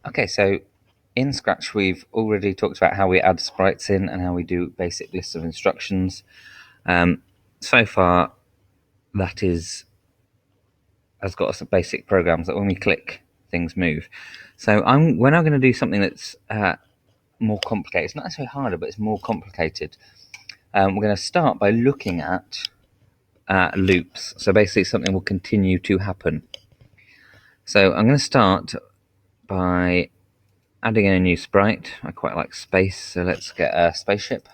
Okay, so in Scratch we've already talked about how we add sprites in and how we do basic lists of instructions. So far that has got us basic programs that when we click things move. So we're now going to do something that's more complicated. It's not necessarily harder, but it's more complicated. We're going to start by looking at loops. So basically something will continue to happen. So I'm going to start by adding in a new sprite. I quite like space, so let's get a spaceship.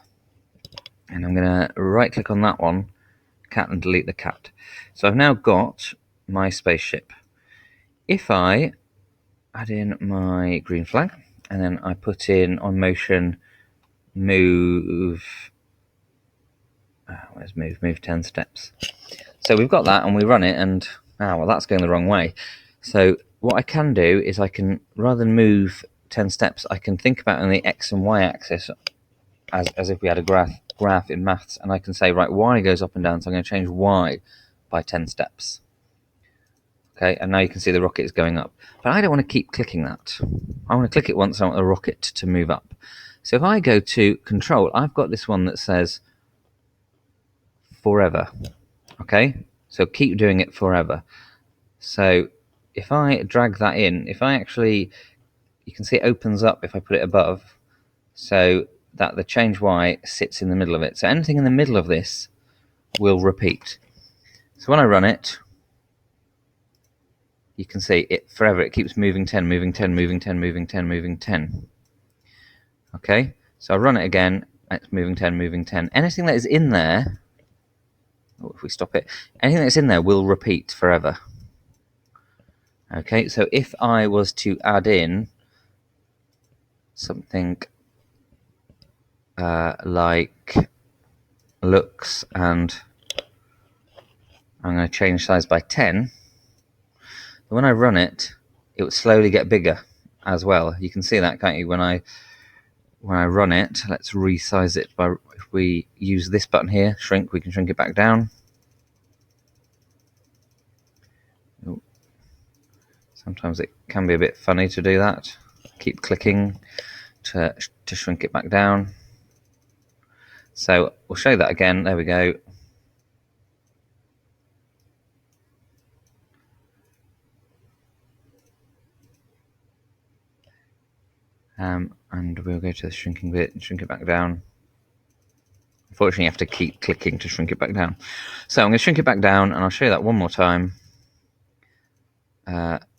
And I'm going to right click on that one, cat, and delete the cat. So I've now got my spaceship. If I add in my green flag and then I put in on motion move, where's move 10 steps. So we've got that and we run it and well, that's going the wrong way. So what I can do is I can, rather than move 10 steps, I can think about on the X and Y axis as if we had a graph in maths, and I can say, right, Y goes up and down, so I'm going to change Y by 10 steps. Okay, and now you can see the rocket is going up. But I don't want to keep clicking that. I want to click it once, I want the rocket to move up. So if I go to Control, I've got this one that says forever. Okay, so keep doing it forever. So if I drag that in, if I actually, you can see it opens up if I put it above, so that the change Y sits in the middle of it. So anything in the middle of this will repeat. So when I run it, you can see it forever. It keeps moving 10, moving 10, moving 10, moving 10, moving 10. Okay, so I run it again. It's moving 10, moving 10. Anything that is in there, if we stop it, anything that's in there will repeat forever. Okay, so if I was to add in something like looks, and I'm going to change size by 10, when I run it, it would slowly get bigger as well. You can see that, can't you? When I run it, let's resize it by, if we use this button here, shrink, we can shrink it back down. Sometimes it can be a bit funny to do that. Keep clicking to shrink it back down. So we'll show that again. There we go. And we'll go to the shrinking bit and shrink it back down. Unfortunately, you have to keep clicking to shrink it back down. So I'm going to shrink it back down, and I'll show you that one more time.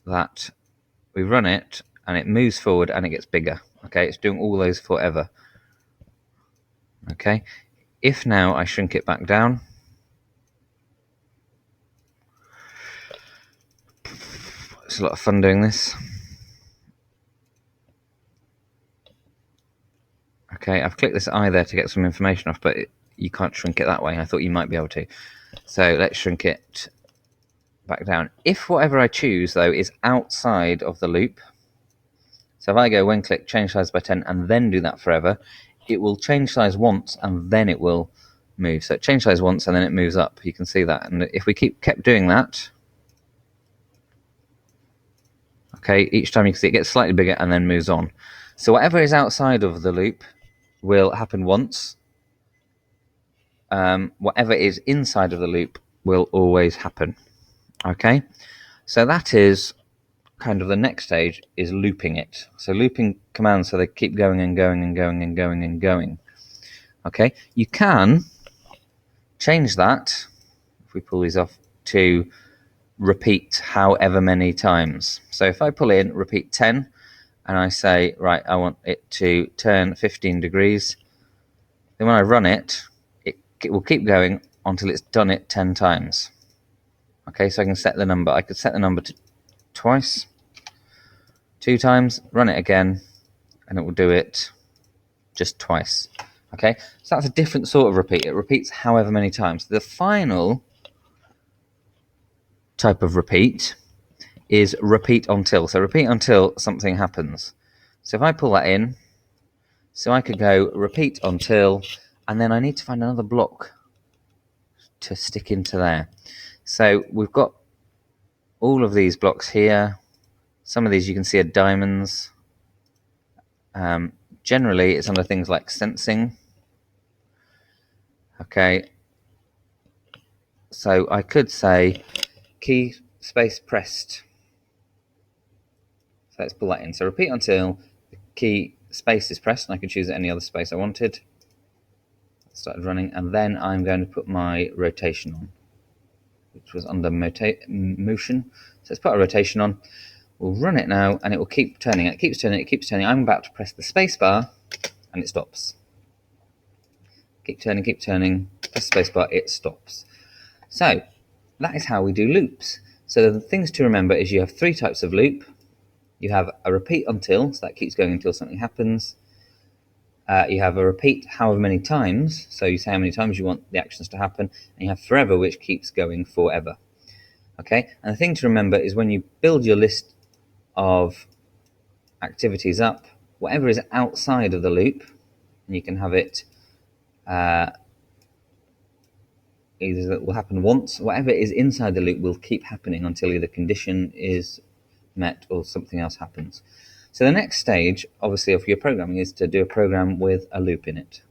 That we run it, and it moves forward, and it gets bigger. Okay, it's doing all those forever. Okay, if now I shrink it back down, it's a lot of fun doing this. Okay, I've clicked this eye there to get some information off, but you can't shrink it that way. I thought you might be able to. So let's shrink it back down. If whatever I choose, though, is outside of the loop, so if I go when click, change size by 10, and then do that forever, it will change size once, and then it will move. So it change size once, and then it moves up. You can see that. And if we kept doing that, okay, each time you can see it gets slightly bigger and then moves on. So whatever is outside of the loop will happen once. Whatever is inside of the loop will always happen. Okay, so that is kind of the next stage, is looping it. So looping commands so they keep going and going and going and going and going. Okay, you can change that, if we pull these off, to repeat however many times. So if I pull in repeat 10 and I say, right, I want it to turn 15 degrees, then when I run it, it will keep going until it's done it 10 times. Okay, so I can set the number. I could set the number to twice, 2 times, run it again, and it will do it just twice. Okay, so that's a different sort of repeat. It repeats however many times. The final type of repeat is repeat until. So repeat until something happens. So if I pull that in, so I could go repeat until, and then I need to find another block to stick into there. So we've got all of these blocks here. Some of these you can see are diamonds. Generally, it's under things like sensing. Okay, so I could say key space pressed. So let's pull that in. So repeat until the key space is pressed, and I can choose any other space I wanted. Started running, and then I'm going to put my rotation on, which was under motion. So let's put a rotation on. We'll run it now, and it will keep turning. It keeps turning. It keeps turning. I'm about to press the space bar, and it stops. Keep turning. Keep turning. Press the space bar. It stops. So that is how we do loops. So the things to remember is you have 3 types of loop. You have a repeat until, so that keeps going until something happens. You have a repeat however many times, so you say how many times you want the actions to happen, and you have forever, which keeps going forever. Okay, and the thing to remember is when you build your list of activities up, whatever is outside of the loop, and you can have it either that will happen once, whatever is inside the loop will keep happening until either condition is met or something else happens. So the next stage, obviously, of your programming is to do a program with a loop in it.